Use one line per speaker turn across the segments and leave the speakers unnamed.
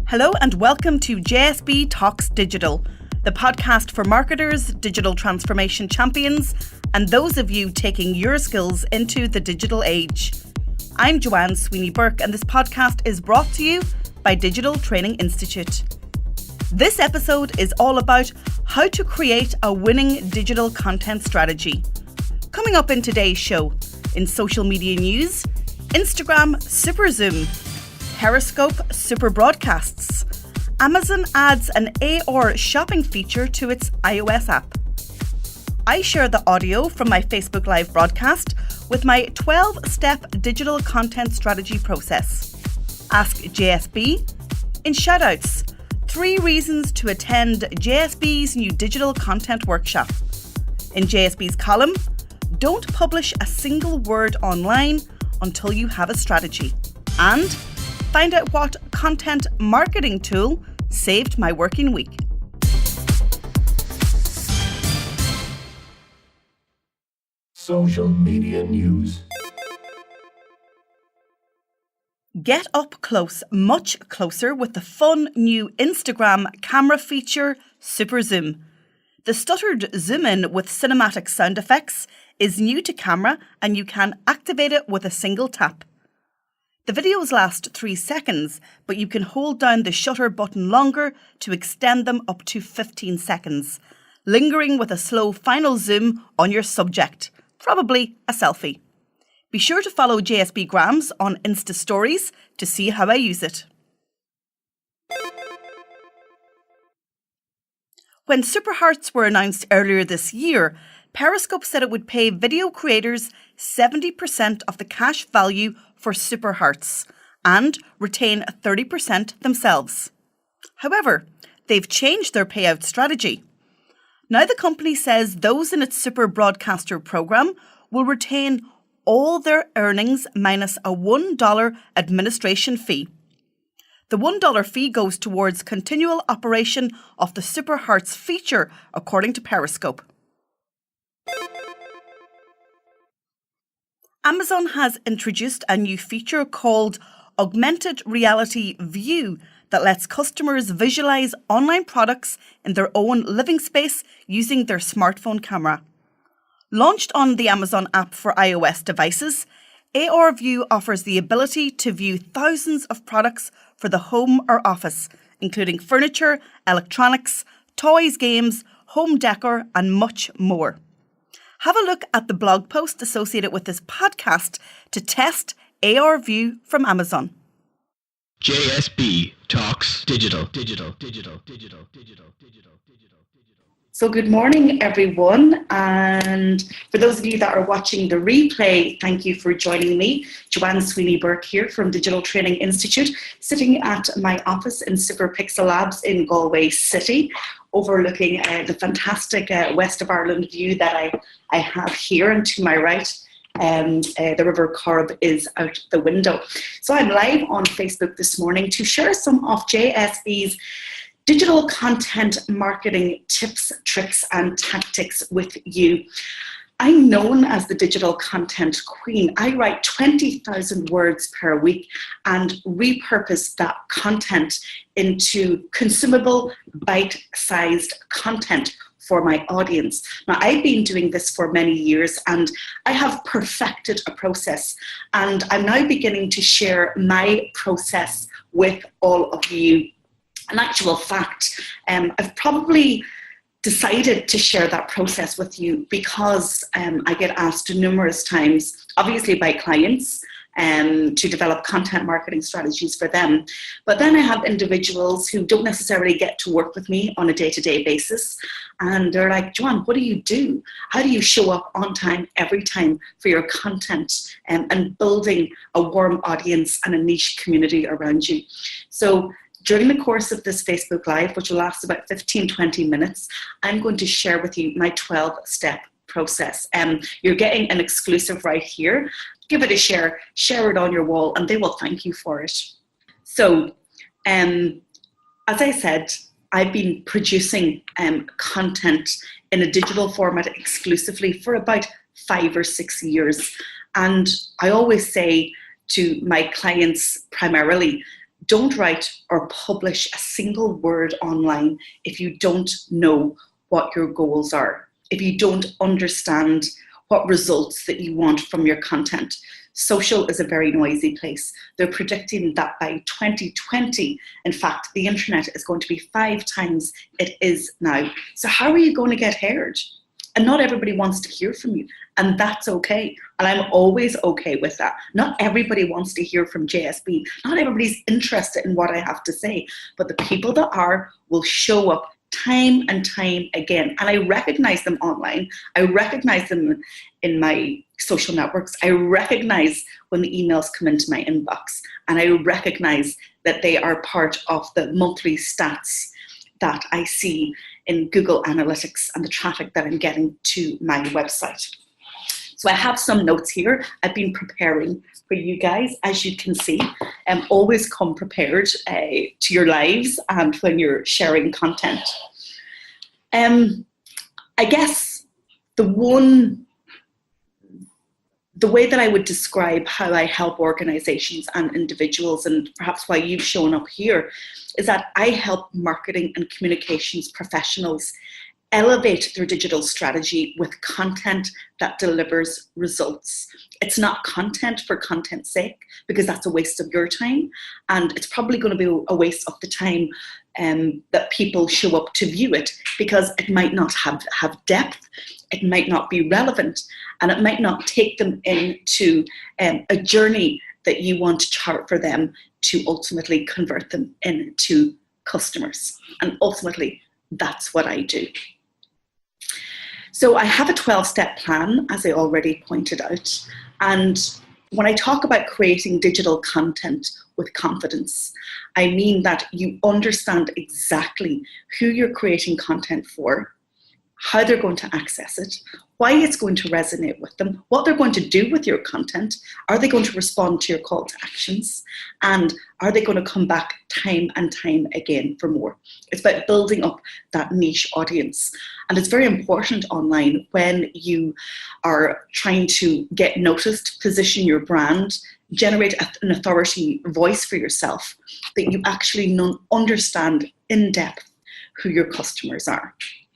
Hello and welcome to JSB Talks Digital, the podcast for marketers, digital transformation champions, and those of you taking your skills into the digital age. I'm Joanne Sweeney-Burke, and this podcast is brought to you by Digital Training Institute. This episode is all about how to create a winning digital content strategy. Coming up in today's show, in social media news, Instagram Super Zoom, Periscope Super Broadcasts, Amazon adds an AR shopping feature to its iOS app. I share the audio from my Facebook Live broadcast with my 12-step digital content strategy process. Ask JSB. In shoutouts, 3 reasons to attend JSB's new digital content workshop. In JSB's column, don't publish a single word online until you have a strategy. And find out what content marketing tool saved my working week.
Social media news.
Get up close, much closer, with the fun new Instagram camera feature, Super Zoom. The stuttered zoom in with cinematic sound effects is new to camera, and you can activate it with a single tap. The videos last 3 seconds, but you can hold down the shutter button longer to extend them up to 15 seconds, lingering with a slow final zoom on your subject, probably a selfie. Be sure to follow JSB Grams on Insta Stories to see how I use it. When Super Hearts were announced earlier this year, Periscope said it would pay video creators 70% of the cash value for Super Hearts and retain 30% themselves. However, they've changed their payout strategy. Now the company says those in its Super Broadcaster programme will retain all their earnings minus a $1 administration fee. The $1 fee goes towards continual operation of the Super Hearts feature, according to Periscope. Amazon has introduced a new feature called Augmented Reality View that lets customers visualize online products in their own living space using their smartphone camera. Launched on the Amazon app for iOS devices, AR View offers the ability to view thousands of products for the home or office, including furniture, electronics, toys, games, home decor, and much more. Have a look at the blog post associated with this podcast to test AR View from Amazon.
JSB Talks Digital.
So good morning, everyone. And for those of you that are watching the replay, thank you for joining me. Joanne Sweeney-Burke here from Digital Training Institute, sitting at my office in Super Pixel Labs in Galway City, overlooking the fantastic West of Ireland view that I have here. And to my right, the River Corrib is out the window. So I'm live on Facebook this morning to share some of JSB's digital content marketing tips, tricks, and tactics with you. I'm known as the digital content queen. I write 20,000 words per week and repurpose that content into consumable, bite-sized content for my audience. Now, I've been doing this for many years and I have perfected a process, and I'm now beginning to share my process with all of you. In actual fact, I've probably decided to share that process with you because I get asked numerous times, obviously by clients, to develop content marketing strategies for them. But then I have individuals who don't necessarily get to work with me on a day-to-day basis. And they're like, Joanne, what do you do? How do you show up on time, every time for your content and building a warm audience and a niche community around you? So during the course of this Facebook Live, which will last about 15-20 minutes, I'm going to share with you my 12-step process. You're getting an exclusive right here. Give it a share it on your wall, and they will thank you for it. So, as I said, I've been producing content in a digital format exclusively for about 5 or 6 years. And I always say to my clients primarily, don't write or publish a single word online if you don't know what your goals are, if you don't understand what results that you want from your content. Social is a very noisy place. They're predicting that by 2020, in fact, the internet is going to be 5 times it is now. So how are you going to get heard? And not everybody wants to hear from you, and that's okay. And I'm always okay with that. Not everybody wants to hear from JSB. Not everybody's interested in what I have to say, but the people that are will show up time and time again. And I recognize them online. I recognize them in my social networks. I recognize when the emails come into my inbox, and I recognize that they are part of the monthly stats that I see in Google Analytics and the traffic that I'm getting to my website. So I have some notes here I've been preparing for you guys. As you can see, always come prepared to your lives and when you're sharing content. I guess the way that I would describe how I help organizations and individuals, and perhaps why you've shown up here, is that I help marketing and communications professionals elevate their digital strategy with content that delivers results. It's not content for content's sake, because that's a waste of your time, and it's probably going to be a waste of the time that people show up to view it, because it might not have depth, it might not be relevant, and it might not take them into a journey that you want to chart for them to ultimately convert them into customers. And ultimately, that's what I do. So I have a 12-step plan, as I already pointed out. And when I talk about creating digital content with confidence, I mean that you understand exactly who you're creating content for, how they're going to access it, why it's going to resonate with them, what they're going to do with your content, are they going to respond to your call to actions, and are they going to come back time and time again for more. It's about building up that niche audience. And it's very important online when you are trying to get noticed, position your brand, generate an authority voice for yourself, that you actually understand in depth who your customers are.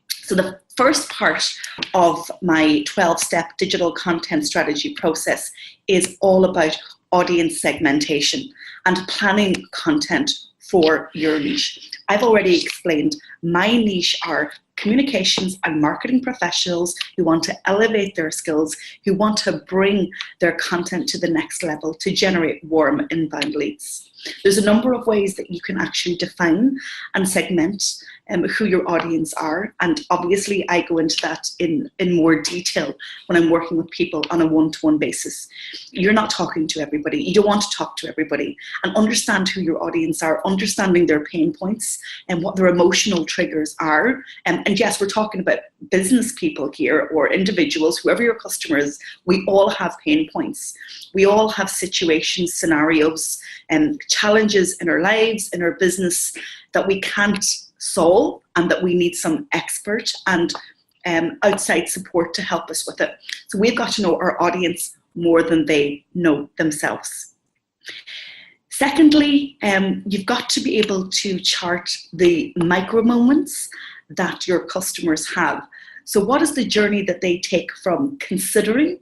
So the first part of my 12-step digital content strategy process is all about audience segmentation and planning content for your niche. I've already explained my niche are communications and marketing professionals who want to elevate their skills, who want to bring their content to the next level to generate warm inbound leads. There's a number of ways that you can actually define and segment who your audience are. And obviously I go into that in more detail when I'm working with people on a one-to-one basis. You're not talking to everybody. You don't want to talk to everybody. And understand who your audience are, understanding their pain points and what their emotional triggers are. And yes, we're talking about business people here or individuals, whoever your customer is. We all have pain points. We all have situations, scenarios, and challenges in our lives, in our business that we can't solve, and that we need some expert and outside support to help us with it. So we've got to know our audience more than they know themselves. Secondly, you've got to be able to chart the micro moments that your customers have. So what is the journey that they take from considering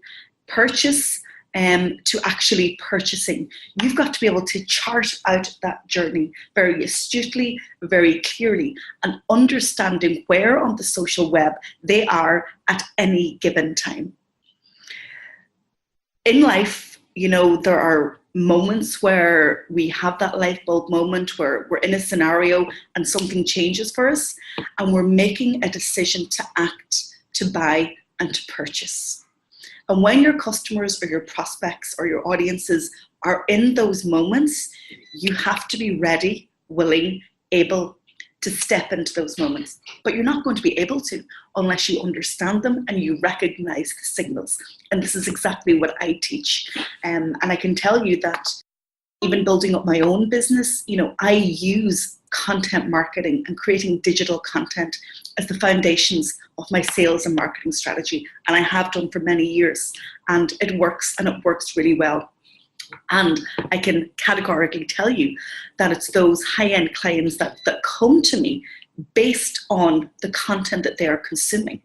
purchase to actually purchasing? You've got to be able to chart out that journey very astutely, very clearly, and understanding where on the social web they are at any given time. In life, you know, there are moments where we have that light bulb moment where we're in a scenario and something changes for us and we're making a decision to act, to buy, and to purchase. And when your customers or your prospects or your audiences are in those moments, you have to be ready, willing, able to step into those moments. But you're not going to be able to unless you understand them and you recognize the signals. And this is exactly what I teach. And I can tell you that even building up my own business, you know, I use content marketing and creating digital content as the foundations of my sales and marketing strategy. And I have done for many years, and it works really well. And I can categorically tell you that it's those high-end clients that come to me based on the content that they are consuming.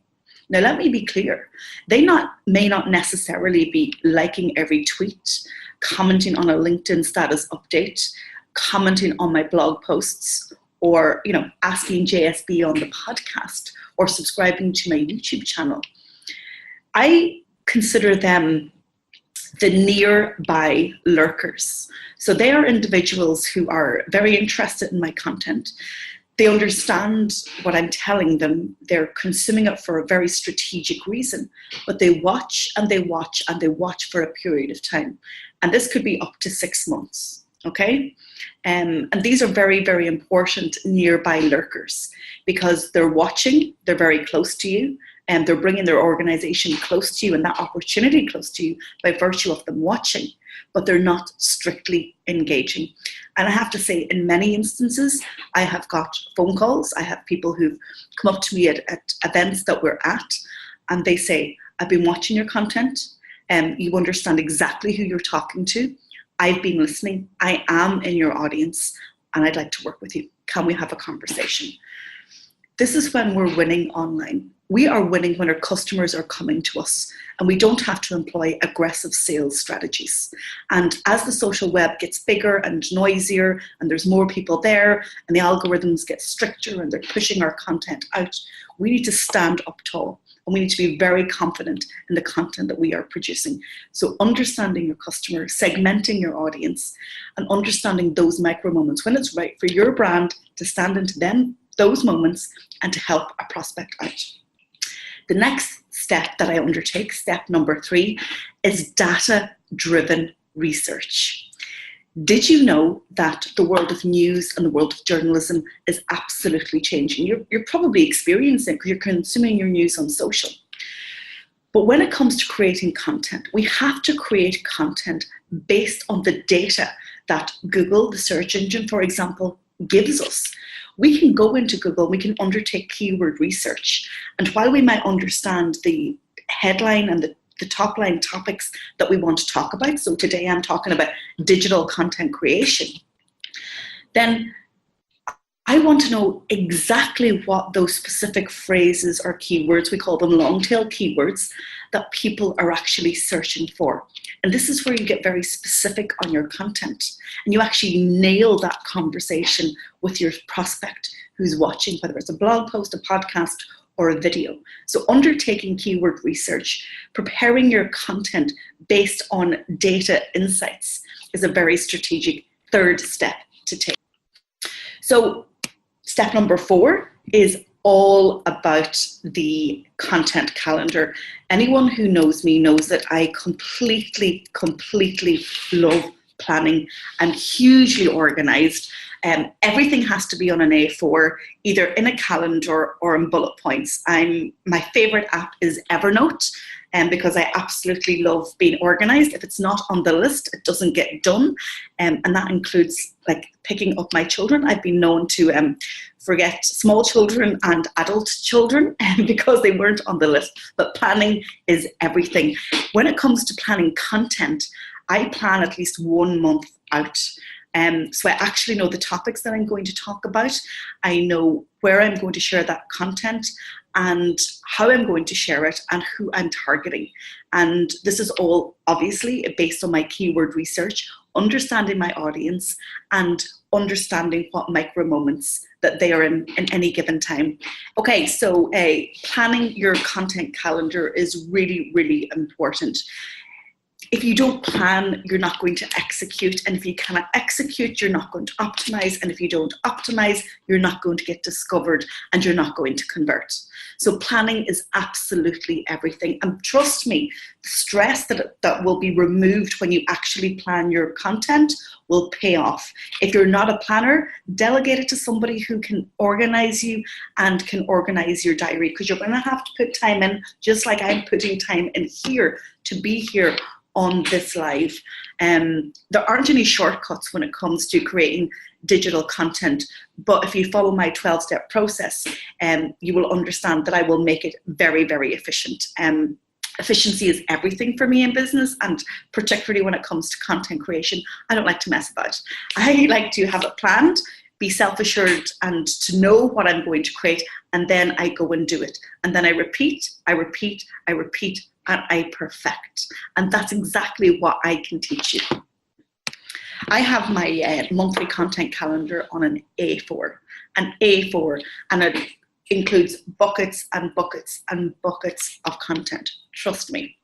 Now, let me be clear. They may not necessarily be liking every tweet, commenting on a LinkedIn status update, commenting on my blog posts, or asking JSB on the podcast, or subscribing to my YouTube channel. I consider them the nearby lurkers. So they are individuals who are very interested in my content. They understand what I'm telling them. They're consuming it for a very strategic reason, but they watch and they watch and they watch for a period of time. And this could be up to 6 months, okay? And these are very, very important nearby lurkers because they're watching, they're very close to you, and they're bringing their organization close to you and that opportunity close to you by virtue of them watching, but they're not strictly engaging. And I have to say, in many instances, I have got phone calls. I have people who've come up to me at events that we're at, and they say, I've been watching your content, and you understand exactly who you're talking to. I've been listening. I am in your audience, and I'd like to work with you. Can we have a conversation? This is when we're winning online. We are winning when our customers are coming to us and we don't have to employ aggressive sales strategies. And as the social web gets bigger and noisier and there's more people there and the algorithms get stricter and they're pushing our content out, we need to stand up tall and we need to be very confident in the content that we are producing. So understanding your customer, segmenting your audience, and understanding those micro moments when it's right for your brand to stand into those moments and to help a prospect out. The next step that I undertake, step number 3, is data-driven research. Did you know that the world of news and the world of journalism is absolutely changing? You're probably experiencing it because you're consuming your news on social. But when it comes to creating content, we have to create content based on the data that Google, the search engine, for example, gives us. We can go into Google, we can undertake keyword research. And while we might understand the headline and the top line topics that we want to talk about, so today I'm talking about digital content creation, then I want to know exactly what those specific phrases or keywords, we call them long tail keywords, that people are actually searching for. And this is where you get very specific on your content and you actually nail that conversation with your prospect who's watching, whether it's a blog post, a podcast, or a video. So undertaking keyword research, preparing your content based on data insights is a very strategic third step to take. So step number 4 is all about the content calendar. Anyone who knows me knows that I completely love planning. I'm hugely organized. Everything has to be on an A4, either in a calendar or in bullet points. My favorite app is Evernote, because I absolutely love being organized. If it's not on the list, it doesn't get done. And that includes like picking up my children. I've been known to forget small children and adult children because they weren't on the list. But planning is everything. When it comes to planning content, I plan at least 1 month out. So I actually know the topics that I'm going to talk about. I know where I'm going to share that content and how I'm going to share it and who I'm targeting. And this is all obviously based on my keyword research, understanding my audience and understanding what micro moments that they are in any given time. Okay, so planning your content calendar is really important. If you don't plan, you're not going to execute. And if you cannot execute, you're not going to optimize. And if you don't optimize, you're not going to get discovered and you're not going to convert. So planning is absolutely everything. And trust me, the stress that will be removed when you actually plan your content will pay off. If you're not a planner, delegate it to somebody who can organize you and can organize your diary, because you're going to have to put time in, just like I'm putting time in here to be here on this live. There aren't any shortcuts when it comes to creating digital content, but if you follow my 12-step process, you will understand that I will make it very efficient. Efficiency is everything for me in business, and particularly when it comes to content creation, I don't like to mess about. I like to have it planned, be self-assured, and to know what I'm going to create, and then I go and do it. And then I repeat, and I perfect. And that's exactly what I can teach you. I have my monthly content calendar on an A4, and it includes buckets and buckets and buckets of content. Trust me.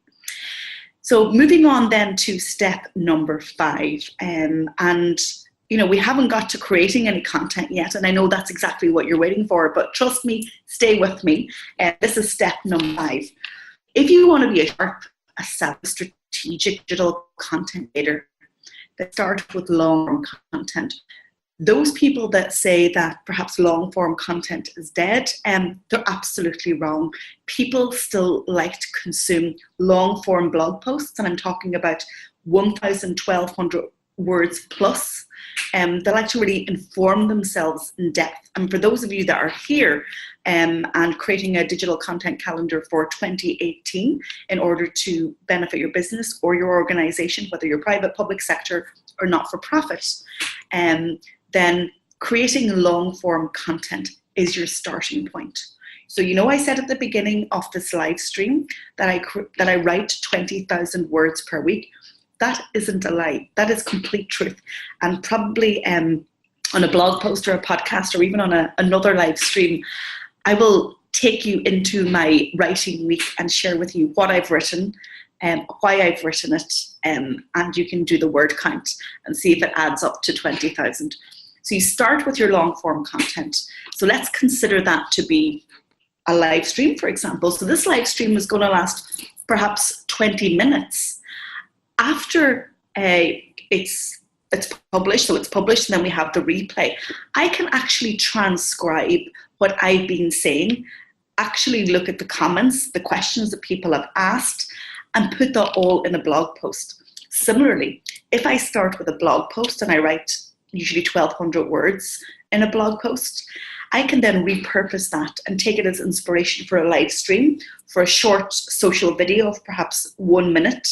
So moving on then to step number 5, and we haven't got to creating any content yet, and I know that's exactly what you're waiting for, but trust me, stay with me. This is step number 5. If you want to be a strategic digital content creator, that start with long-form content. Those people that say that perhaps long-form content is dead, they're absolutely wrong. People still like to consume long-form blog posts, and I'm talking about 1,000, 1,200 words plus. They like to really inform themselves in depth. And for those of you that are here and creating a digital content calendar for 2018 in order to benefit your business or your organization, whether you're private, public sector, or not-for-profit, then creating long-form content is your starting point. So I said at the beginning of this live stream that I write 20,000 words per week. That isn't a lie. That is complete truth. And probably on a blog post or a podcast or even on another live stream, I will take you into my writing week and share with you what I've written, why I've written it, and you can do the word count and see if it adds up to 20,000. So you start with your long form content. So let's consider that to be a live stream, for example. So this live stream is going to last perhaps 20 minutes. After it's published, so it's published, and then we have the replay, I can actually transcribe what I've been saying, actually look at the comments, the questions that people have asked, and put that all in a blog post. Similarly, if I start with a blog post and I write usually 1,200 words in a blog post, I can then repurpose that and take it as inspiration for a live stream, for a short social video of perhaps 1 minute.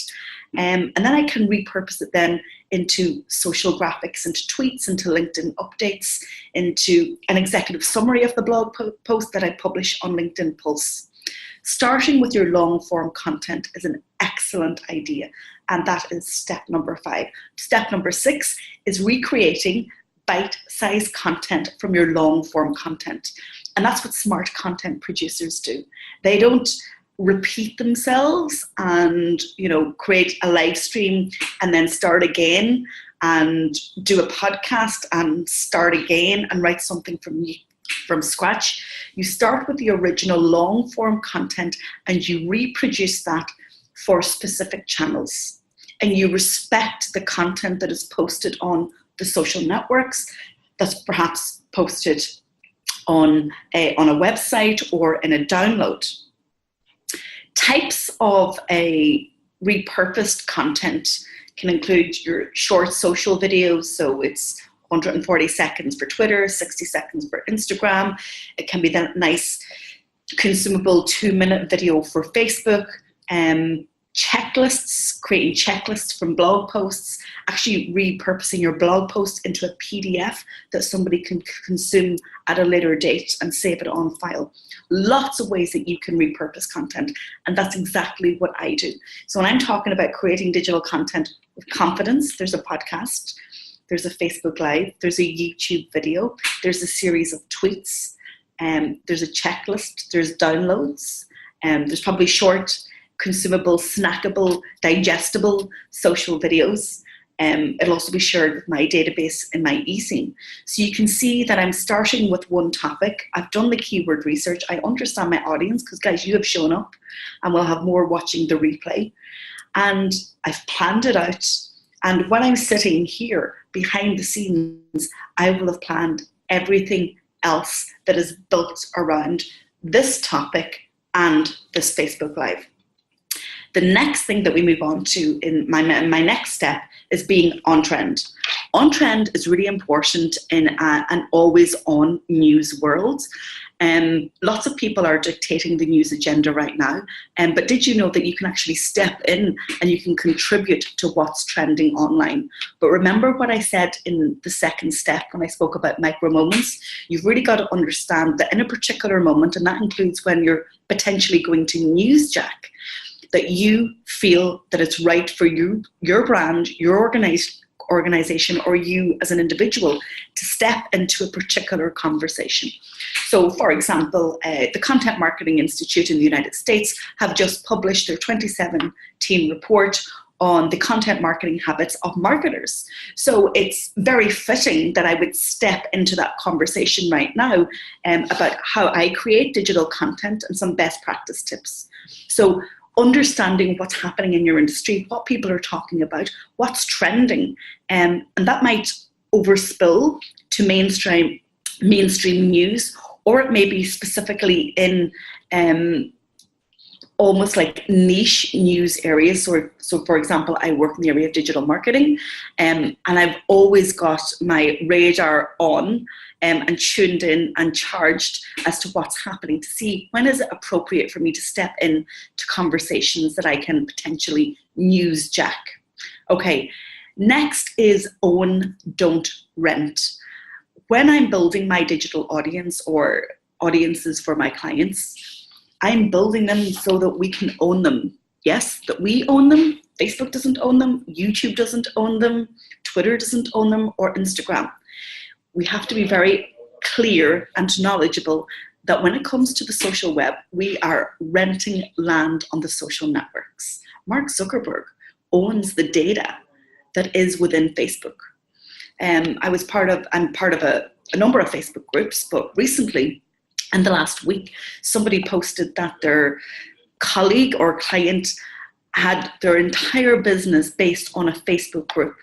And then I can repurpose it then into social graphics, into tweets, into LinkedIn updates, into an executive summary of the blog post that I publish on LinkedIn Pulse. Starting with your long form content is an excellent idea, and that is step number 5. Step number 6 is recreating bite-sized content from your long form content. And that's what smart content producers do. They don't repeat themselves and create a live stream and then start again and do a podcast and start again and write something from scratch. You start with the original long form content and you reproduce that for specific channels, and you respect the content that is posted on the social networks, that's perhaps posted on a website or in a download. Types of a repurposed content can include your short social videos, so it's 140 seconds for Twitter, 60 seconds for Instagram. It can be that nice consumable 2-minute video for Facebook. Checklists, creating checklists from blog posts, actually repurposing your blog post into a PDF that somebody can consume at a later date and save it on file. Lots of ways that you can repurpose content, and that's exactly what I do. So when I'm talking about creating digital content with confidence, there's a podcast, there's a Facebook Live, there's a YouTube video, there's a series of tweets, there's a checklist, there's downloads, there's probably short, consumable, snackable, digestible social videos. It'll also be shared with my database in my eScene. So you can see that I'm starting with one topic. I've done the keyword research. I understand my audience because, guys, you have shown up and we'll have more watching the replay. And I've planned it out. And when I'm sitting here behind the scenes, I will have planned everything else that is built around this topic and this Facebook Live. The next thing that we move on to in my next step is being on trend. On trend is really important in an always on news world. Lots of people are dictating the news agenda right now. But did you know that you can actually step in and you can contribute to what's trending online? But remember what I said in the second step when I spoke about micro moments. You've really got to understand that in a particular moment, and that includes when you're potentially going to newsjack, that you feel that it's right for you, your brand, your organization, or you as an individual to step into a particular conversation. So, for example, the Content Marketing Institute in the United States have just published their 2017 report on the content marketing habits of marketers. So it's very fitting that I would step into that conversation right now about how I create digital content and some best practice tips. So understanding what's happening in your industry, what people are talking about, what's trending, and that might overspill to mainstream news, or it may be specifically in almost like niche news areas. So for example, I work in the area of digital marketing, and I've always got my radar on and tuned in and charged as to what's happening to see when is it appropriate for me to step in to conversations that I can potentially newsjack. Okay, next is own, don't rent. When I'm building my digital audience or audiences for my clients, I'm building them so that we can own them. Yes, that we own them. Facebook doesn't own them. YouTube doesn't own them. Twitter doesn't own them, or Instagram. We have to be very clear and knowledgeable that when it comes to the social web, we are renting land on the social networks. Mark Zuckerberg owns the data that is within Facebook. I'm part of a number of Facebook groups, but recently, in the last week, somebody posted that their colleague or client had their entire business based on a Facebook group,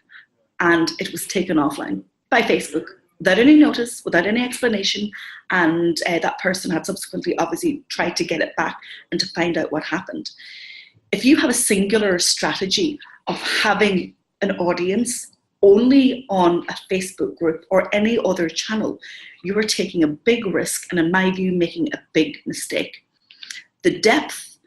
and it was taken offline by Facebook without any notice, without any explanation, and that person had subsequently obviously tried to get it back and to find out what happened. If you have a singular strategy of having an audience only on a Facebook group or any other channel, you are taking a big risk, and in my view, making a big mistake. The depth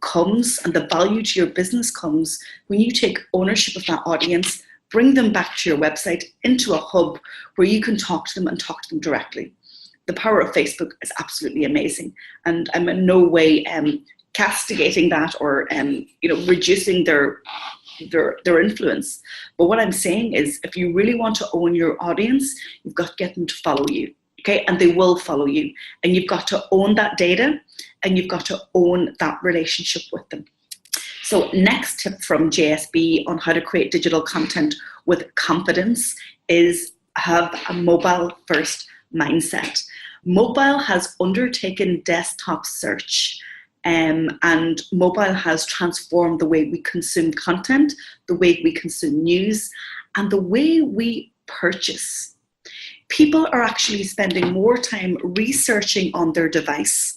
comes, and the value to your business comes when you take ownership of that audience, bring them back to your website into a hub where you can talk to them and talk to them directly. The power of Facebook is absolutely amazing, and I'm in no way castigating that or reducing their influence. But what I'm saying is, if you really want to own your audience, you've got to get them to follow you, okay? And they will follow you. And you've got to own that data, and you've got to own that relationship with them. So next tip from JSB on how to create digital content with confidence is have a mobile first mindset. Mobile has undertaken desktop search. And mobile has transformed the way we consume content, the way we consume news, and the way we purchase. People are actually spending more time researching on their device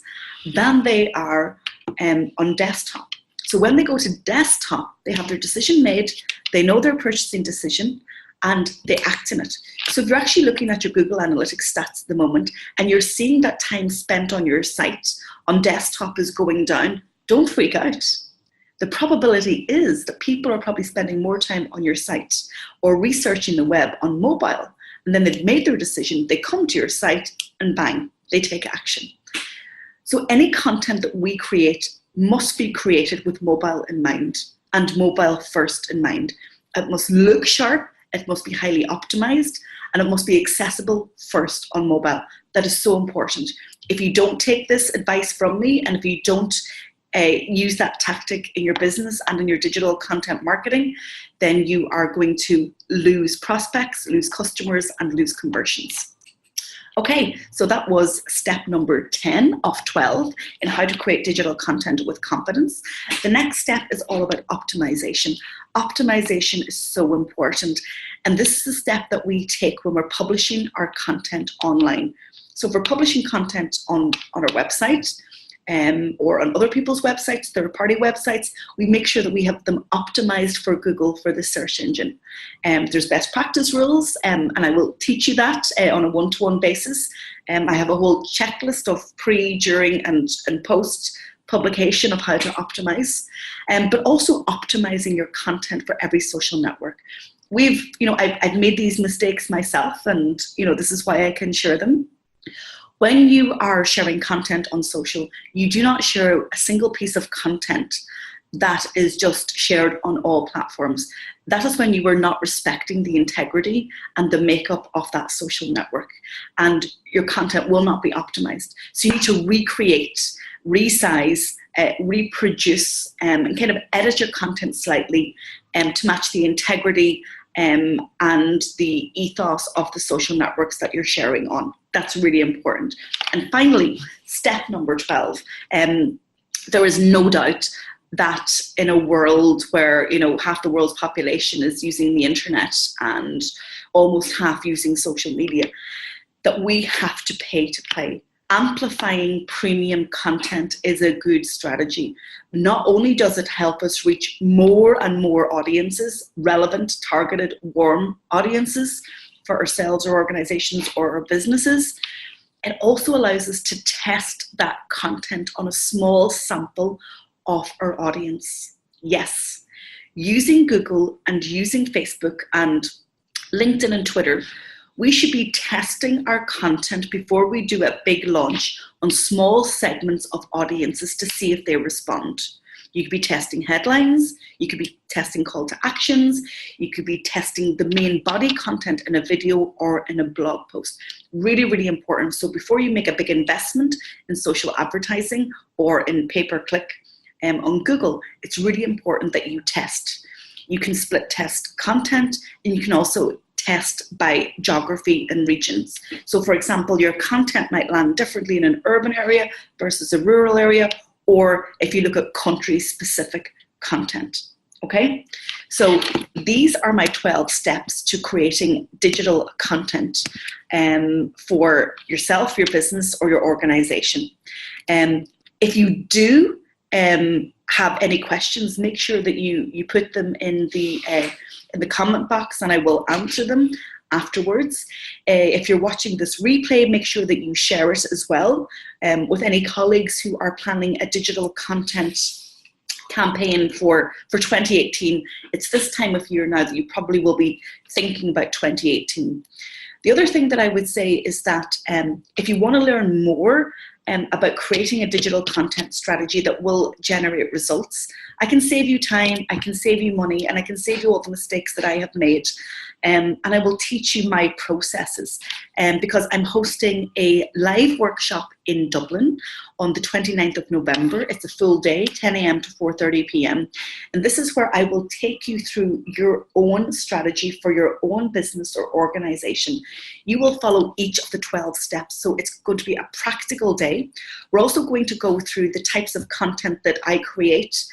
than they are on desktop. So when they go to desktop, they have their decision made, they know their purchasing decision, and they act in it. So if you're actually looking at your Google Analytics stats at the moment and you're seeing that time spent on your site on desktop is going down, don't freak out. The probability is that people are probably spending more time on your site or researching the web on mobile, and then they've made their decision, they come to your site and bang, they take action. So any content that we create must be created with mobile in mind and mobile first in mind. It must look sharp, it must be highly optimized, and it must be accessible first on mobile. That is so important. If you don't take this advice from me, and if you don't use that tactic in your business and in your digital content marketing, then you are going to lose prospects, lose customers, and lose conversions. Okay, so that was step number 10 of 12 in how to create digital content with confidence. The next step is all about optimization. Optimization is so important, and this is the step that we take when we're publishing our content online. So if we're publishing content on our website, or on other people's websites, third-party websites, we make sure that we have them optimized for Google, for the search engine. There's best practice rules, and I will teach you that on a one-to-one basis. I have a whole checklist of pre, during, and post publication of how to optimize, but also optimizing your content for every social network. I've made these mistakes myself, and this is why I can share them. When you are sharing content on social, you do not share a single piece of content that is just shared on all platforms. That is when you are not respecting the integrity and the makeup of that social network, and your content will not be optimized. So you need to recreate, resize, reproduce, and kind of edit your content slightly to match the integrity and the ethos of the social networks that you're sharing on. That's really important. And finally, step number 12. There is no doubt that in a world where half the world's population is using the internet and almost half using social media, that we have to pay to play. Amplifying premium content is a good strategy. Not only does it help us reach more and more audiences, relevant, targeted, warm audiences for ourselves or organizations or our businesses, it also allows us to test that content on a small sample of our audience. Yes, using Google and using Facebook and LinkedIn and Twitter, we should be testing our content before we do a big launch on small segments of audiences to see if they respond. You could be testing headlines, you could be testing call to actions, you could be testing the main body content in a video or in a blog post. Really, really important. So before you make a big investment in social advertising or in pay-per-click on Google, it's really important that you test. You can split test content, and you can also test by geography and regions. So for example, your content might land differently in an urban area versus a rural area, or if you look at country-specific content, okay? So these are my 12 steps to creating digital content for yourself, your business, or your organization. If you do have any questions, make sure that you put them in the comment box, and I will answer them afterwards. If you're watching this replay, make sure that you share it as well with any colleagues who are planning a digital content campaign for 2018. It's this time of year now that you probably will be thinking about 2018. The other thing that I would say is that if you want to learn more about creating a digital content strategy that will generate results, I can save you time, I can save you money, and I can save you all the mistakes that I have made. And I will teach you my processes because I'm hosting a live workshop in Dublin on the 29th of November. It's a full day, 10 a.m. to 4:30 p.m. And this is where I will take you through your own strategy for your own business or organization. You will follow each of the 12 steps. So it's going to be a practical day. We're also going to go through the types of content that I create.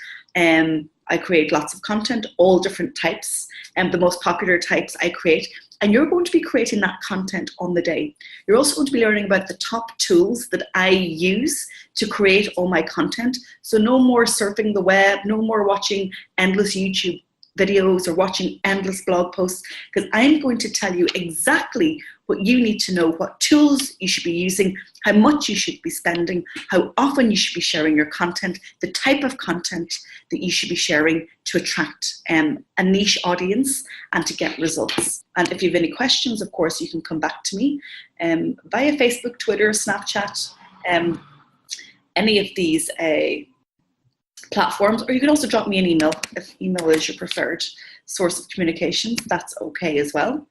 I create lots of content, all different types, and the most popular types I create. And you're going to be creating that content on the day. You're also going to be learning about the top tools that I use to create all my content. So no more surfing the web, no more watching endless YouTube videos or watching endless blog posts, because I'm going to tell you exactly what you need to know, what tools you should be using, how much you should be spending, how often you should be sharing your content, the type of content that you should be sharing to attract a niche audience and to get results. And if you have any questions, of course, you can come back to me via Facebook, Twitter, Snapchat, any of these platforms, or you can also drop me an email if email is your preferred source of communication. That's okay as well.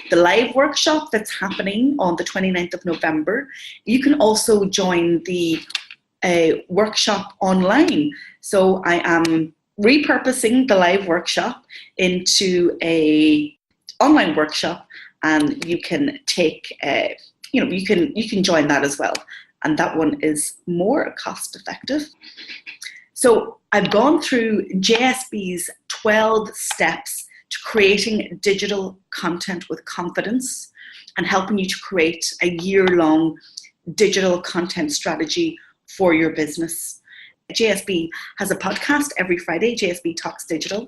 The live workshop that's happening on the 29th of November, you can also join the workshop online. So I am repurposing the live workshop into a online workshop, and you can take, you can join that as well. And that one is more cost effective. So I've gone through JSB's 12 steps to creating digital content with confidence and helping you to create a year-long digital content strategy for your business. JSB has a podcast every Friday, JSB Talks Digital.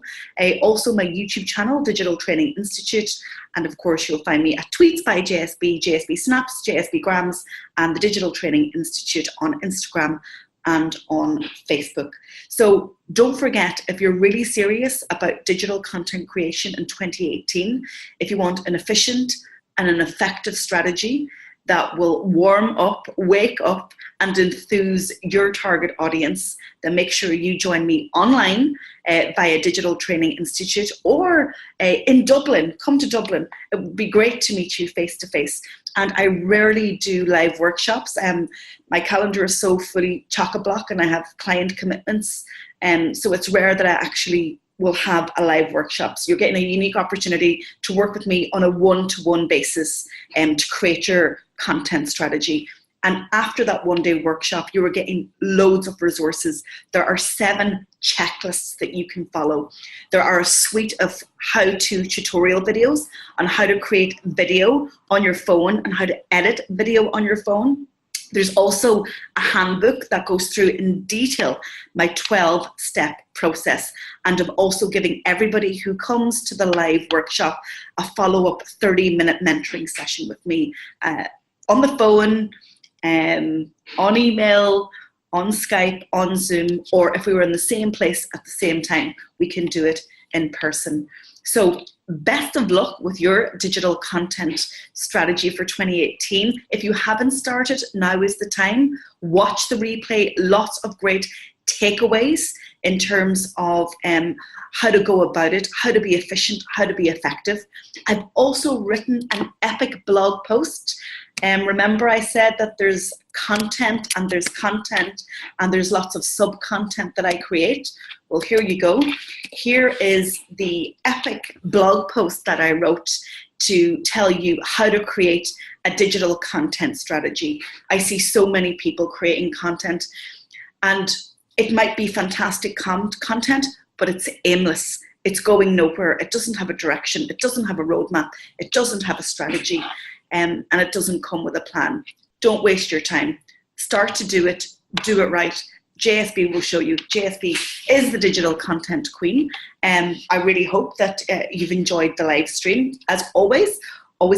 Also my YouTube channel, Digital Training Institute. And of course, you'll find me at Tweets by JSB, JSB Snaps, JSB Grams, and the Digital Training Institute on Instagram and on Facebook. So don't forget, if you're really serious about digital content creation in 2018, if you want an efficient and an effective strategy that will warm up, wake up, and enthuse your target audience, then make sure you join me online via Digital Training Institute or in Dublin. Come to Dublin. It would be great to meet you face to face. And I rarely do live workshops. My calendar is so fully chock-a-block and I have client commitments. So it's rare that I actually will have a live workshop. So you're getting a unique opportunity to work with me on a one-to-one basis to create your content strategy. And after that one-day workshop, you are getting loads of resources. There are 7 checklists that you can follow. There are a suite of how-to tutorial videos on how to create video on your phone and how to edit video on your phone. There's also a handbook that goes through in detail my 12-step process. And I'm also giving everybody who comes to the live workshop a follow-up 30-minute mentoring session with me on the phone, on email, on Skype, on Zoom, or if we were in the same place at the same time, we can do it in person. So best of luck with your digital content strategy for 2018. If you haven't started, now is the time. Watch the replay, lots of great takeaways in terms of how to go about it, how to be efficient, how to be effective. I've also written an epic blog post. Remember I said that there's content and there's lots of sub-content that I create. Well, here you go. Here is the epic blog post that I wrote to tell you how to create a digital content strategy. I see so many people creating content and it might be fantastic content, but it's aimless. It's going nowhere. It doesn't have a direction. It doesn't have a roadmap. It doesn't have a strategy. And it doesn't come with a plan. Don't waste your time. Start to do it right. JSB will show you. JSB is the digital content queen. I really hope that you've enjoyed the live stream. As always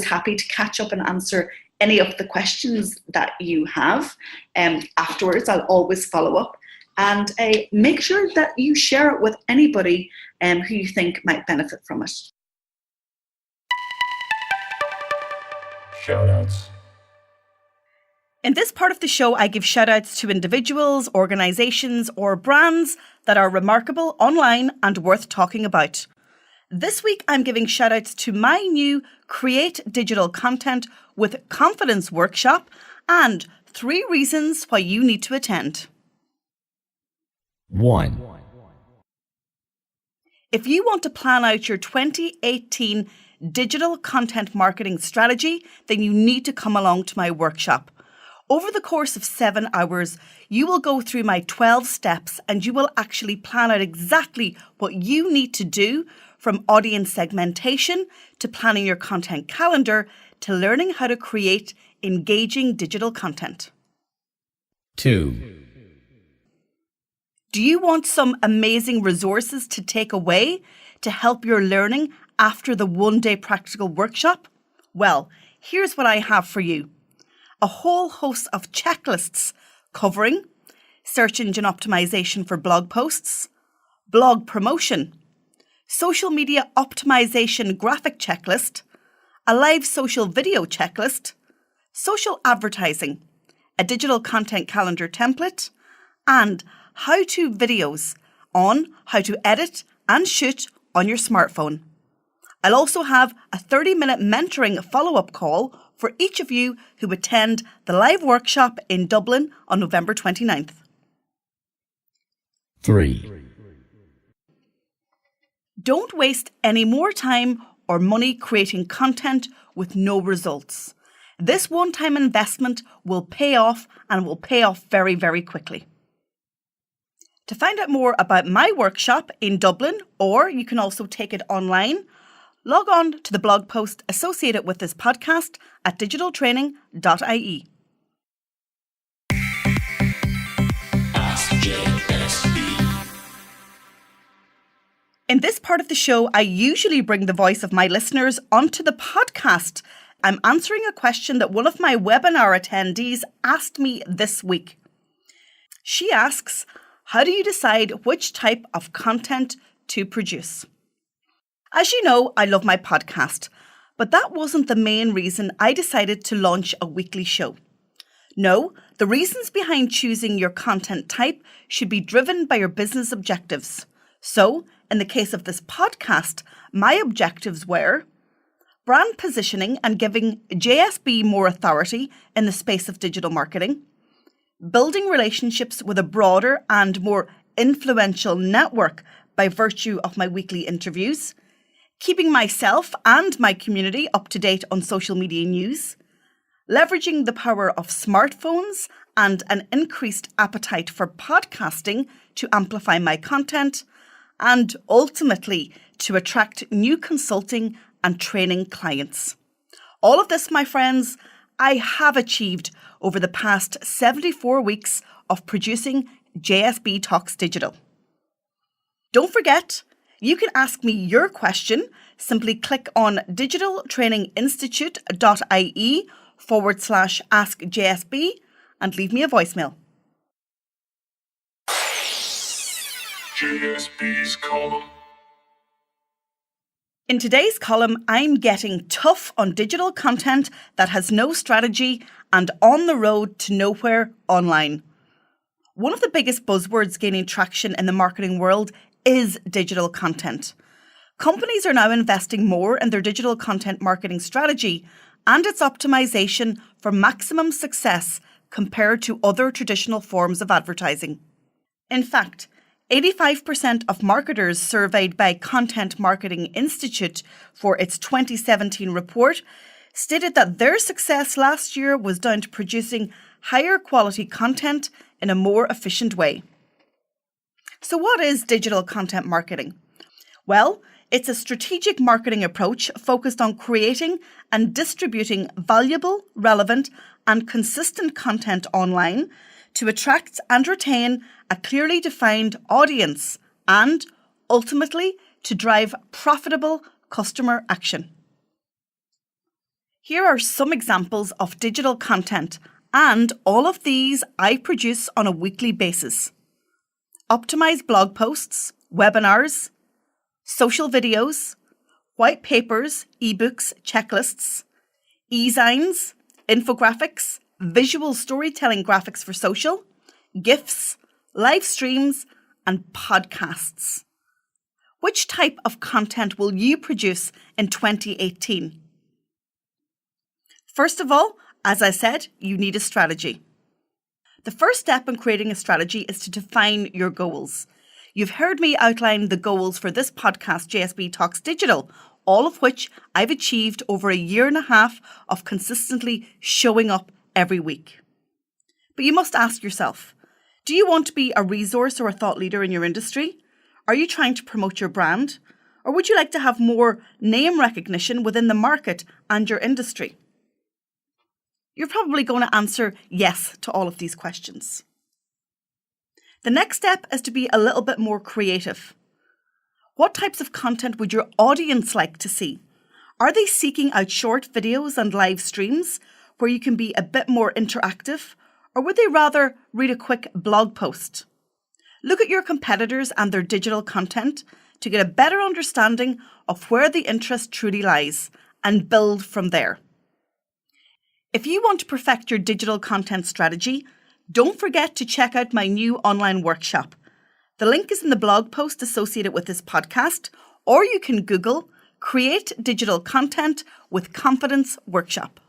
happy to catch up and answer any of the questions that you have. Afterwards, I'll always follow up. And make sure that you share it with anybody who you think might benefit from it.
Shoutouts.
In this part of the show, I give shoutouts to individuals, organisations, or brands that are remarkable online and worth talking about. This week, I'm giving shoutouts to my new Create Digital Content with Confidence workshop and 3 reasons why you need to attend.
1.
If you want to plan out your 2018 digital content marketing strategy, then you need to come along to my workshop. Over the course of 7 hours, you will go through my 12 steps and you will actually plan out exactly what you need to do, from audience segmentation to planning your content calendar to learning how to create engaging digital content.
2.
Do you want some amazing resources to take away to help your learning after the one-day practical workshop? Well, here's what I have for you. A whole host of checklists covering search engine optimization for blog posts, blog promotion, social media optimization graphic checklist, a live social video checklist, social advertising, a digital content calendar template, and how-to videos on how to edit and shoot on your smartphone. I'll also have a 30-minute mentoring follow-up call for each of you who attend the live workshop in Dublin on November 29th.
3.
Don't waste any more time or money creating content with no results. This one-time investment will pay off and will pay off very, very quickly. To find out more about my workshop in Dublin, or you can also take it online, log on to the blog post associated with this podcast at digitaltraining.ie.
JSB.
In this part of the show, I usually bring the voice of my listeners onto the podcast. I'm answering a question that one of my webinar attendees asked me this week. She asks, how do you decide which type of content to produce? As you know, I love my podcast, but that wasn't the main reason I decided to launch a weekly show. No, the reasons behind choosing your content type should be driven by your business objectives. So, in the case of this podcast, my objectives were brand positioning and giving JSB more authority in the space of digital marketing, building relationships with a broader and more influential network by virtue of my weekly interviews, keeping myself and my community up to date on social media news, leveraging the power of smartphones and an increased appetite for podcasting to amplify my content, and ultimately to attract new consulting and training clients. All of this, my friends, I have achieved over the past 74 weeks of producing JSB Talks Digital. Don't forget, you can ask me your question. Simply click on digitaltraininginstitute.ie/askjsb and leave me a voicemail.
JSB's column.
In today's column, I'm getting tough on digital content that has no strategy and on the road to nowhere online. One of the biggest buzzwords gaining traction in the marketing world is digital content. Companies are now investing more in their digital content marketing strategy and its optimization for maximum success compared to other traditional forms of advertising. In fact, 85% of marketers surveyed by Content Marketing Institute for its 2017 report stated that their success last year was down to producing higher quality content in a more efficient way. So what is digital content marketing? Well, it's a strategic marketing approach focused on creating and distributing valuable, relevant, and consistent content online to attract and retain a clearly defined audience and, ultimately, to drive profitable customer action. Here are some examples of digital content, and all of these I produce on a weekly basis. Optimized blog posts, webinars, social videos, white papers, ebooks, checklists, e-zines, infographics, visual storytelling graphics for social, GIFs, live streams, and podcasts. Which type of content will you produce in 2018? First of all, as I said, you need a strategy. The first step in creating a strategy is to define your goals. You've heard me outline the goals for this podcast, JSB Talks Digital, all of which I've achieved over a year and a half of consistently showing up every week. But you must ask yourself, do you want to be a resource or a thought leader in your industry? Are you trying to promote your brand? Or would you like to have more name recognition within the market and your industry? You're probably going to answer yes to all of these questions. The next step is to be a little bit more creative. What types of content would your audience like to see? Are they seeking out short videos and live streams where you can be a bit more interactive? Or would they rather read a quick blog post? Look at your competitors and their digital content to get a better understanding of where the interest truly lies and build from there. If you want to perfect your digital content strategy, don't forget to check out my new online workshop. The link is in the blog post associated with this podcast, or you can Google Create Digital Content with Confidence Workshop.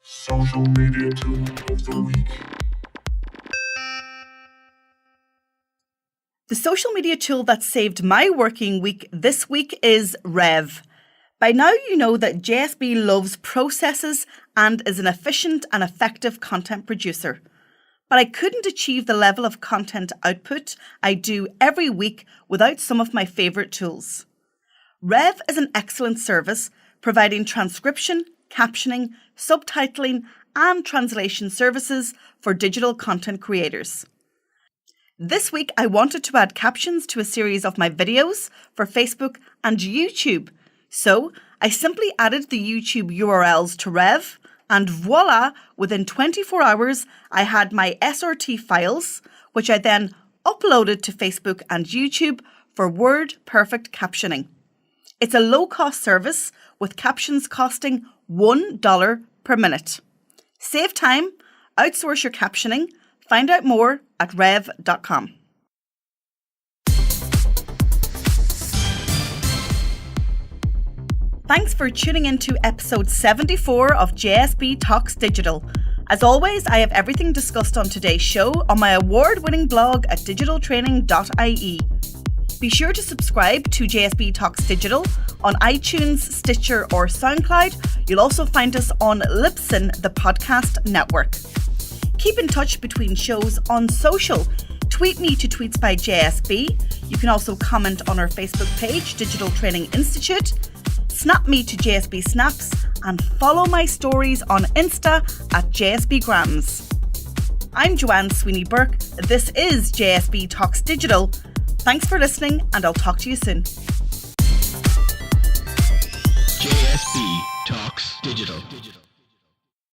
Social media tool of the week.
The social media tool that saved my working week this week is Rev. By now you know that JSB loves processes and is an efficient and effective content producer. But I couldn't achieve the level of content output I do every week without some of my favourite tools. Rev is an excellent service providing transcription, captioning, subtitling and translation services for digital content creators. This week, I wanted to add captions to a series of my videos for Facebook and YouTube. So I simply added the YouTube URLs to Rev, and voila, within 24 hours, I had my SRT files, which I then uploaded to Facebook and YouTube for WordPerfect captioning. It's a low-cost service with captions costing $1 per minute. Save time, outsource your captioning. Find out more at rev.com. Thanks for tuning into episode 74 of JSB Talks Digital. As always, I have everything discussed on today's show on my award-winning blog at digitaltraining.ie. Be sure to subscribe to JSB Talks Digital on iTunes, Stitcher or SoundCloud. You'll also find us on Libsyn, the podcast network. Keep in touch between shows on social. Tweet me to Tweets by JSB. You can also comment on our Facebook page, Digital Training Institute. Snap me to JSB Snaps and follow my stories on Insta at JSB Grams. I'm Joanne Sweeney Burke. This is JSB Talks Digital. Thanks for listening, and I'll talk to you soon.